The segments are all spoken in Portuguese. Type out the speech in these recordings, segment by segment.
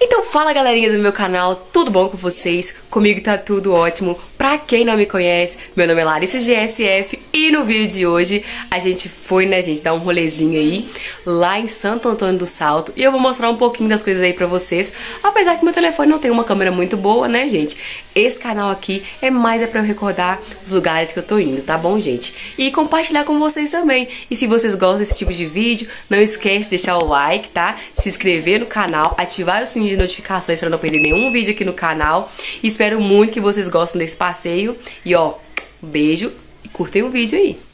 Então fala galerinha do meu canal, tudo bom com vocês? Comigo tá tudo ótimo. Pra quem não me conhece, meu nome é Larissa GSF e no vídeo de hoje a gente foi, né gente, dar um rolezinho aí lá em Santo Antônio do Salto e eu vou mostrar um pouquinho das coisas aí pra vocês. Apesar que meu telefone não tem uma câmera muito boa, né gente? Esse canal aqui é mais pra eu recordar os lugares que eu tô indo, tá bom gente? E compartilhar com vocês também. E se vocês gostam desse tipo de vídeo, não esquece de deixar o like, tá? Se inscrever no canal, ativar o sininho de notificações pra não perder nenhum vídeo aqui no canal. E espero muito que vocês gostem desse passeio. E ó, beijo e curtem o vídeo aí.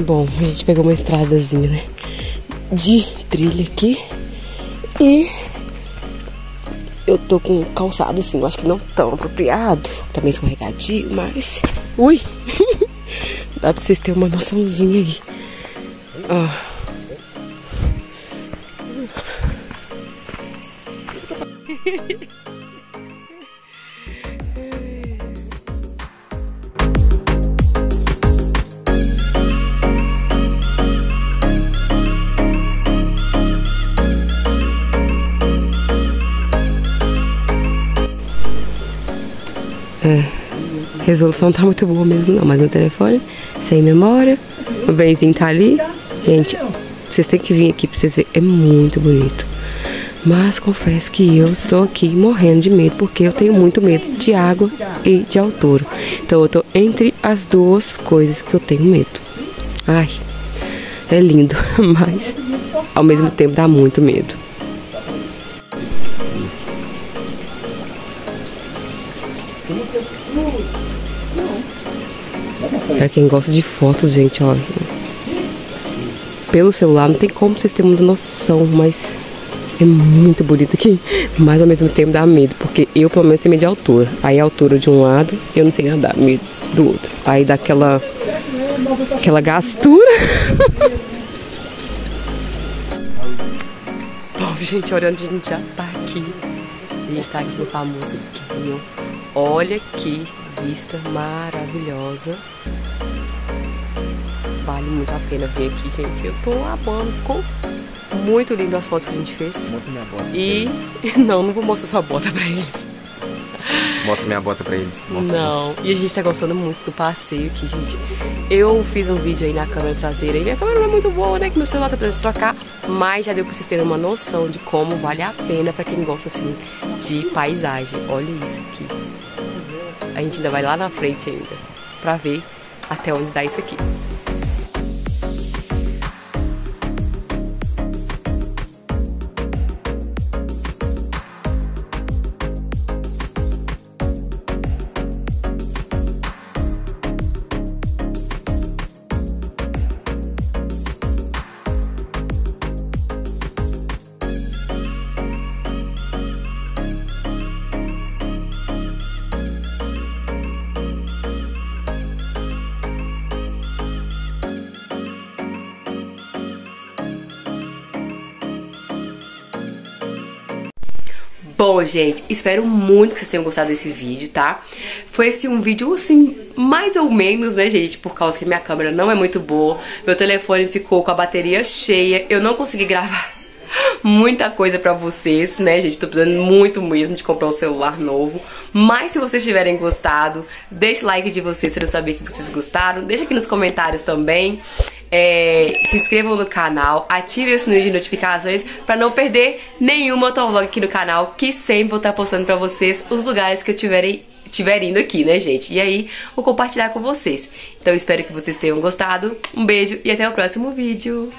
Bom, a gente pegou uma estradazinha, né, de trilha aqui. E eu tô com um calçado assim, eu acho que não tão apropriado, também escorregadio, mas... Ui! Dá pra vocês terem uma noçãozinha aí. Ó. A resolução tá muito boa mesmo não, mas meu telefone sem memória, o benzinho tá ali. Gente, vocês têm que vir aqui pra vocês verem, é muito bonito. Mas confesso que eu estou aqui morrendo de medo, porque eu tenho muito medo de água e de altura. Então eu tô entre as duas coisas que eu tenho medo. Ai, é lindo, mas ao mesmo tempo dá muito medo. Pra quem gosta de fotos, gente, ó, pelo celular não tem como vocês terem uma noção, mas é muito bonito aqui. Mas ao mesmo tempo dá medo, porque eu pelo menos tenho medo de altura. Aí a altura de um lado, eu não sei nadar, medo do outro. Aí dá aquela gastura. Bom, gente, olha onde a gente já tá aqui. A gente tá aqui no famoso Canyon. Olha que vista maravilhosa. Vale muito a pena vir aqui, gente. Eu tô amando. Ficou muito lindo as fotos que a gente fez. Mostra minha bota. E não vou mostrar sua bota pra eles. Mostra minha bota pra eles. Mostra, não. mostra. E a gente tá gostando muito do passeio aqui, gente. Eu fiz um vídeo aí na câmera traseira. E minha câmera não é muito boa, né? Que meu celular tá precisando trocar. Mas já deu pra vocês terem uma noção de como vale a pena pra quem gosta, assim, de paisagem. Olha isso aqui. A gente ainda vai lá na frente ainda, pra ver até onde dá isso aqui. Bom, gente, espero muito que vocês tenham gostado desse vídeo, tá? Foi esse um vídeo, assim, mais ou menos, né, gente? Por causa que minha câmera não é muito boa. Meu telefone ficou com a bateria cheia. Eu não consegui gravar muita coisa pra vocês, né, gente? Tô precisando muito mesmo de comprar um celular novo. Mas se vocês tiverem gostado, deixa o like de vocês pra eu saber que vocês gostaram. Deixa aqui nos comentários também. Se inscrevam no canal, ativem o sininho de notificações pra não perder nenhum motovlog aqui no canal, que sempre vou estar postando pra vocês os lugares que eu estiver indo aqui, né, gente? E aí, vou compartilhar com vocês. Então, espero que vocês tenham gostado. Um beijo e até o próximo vídeo.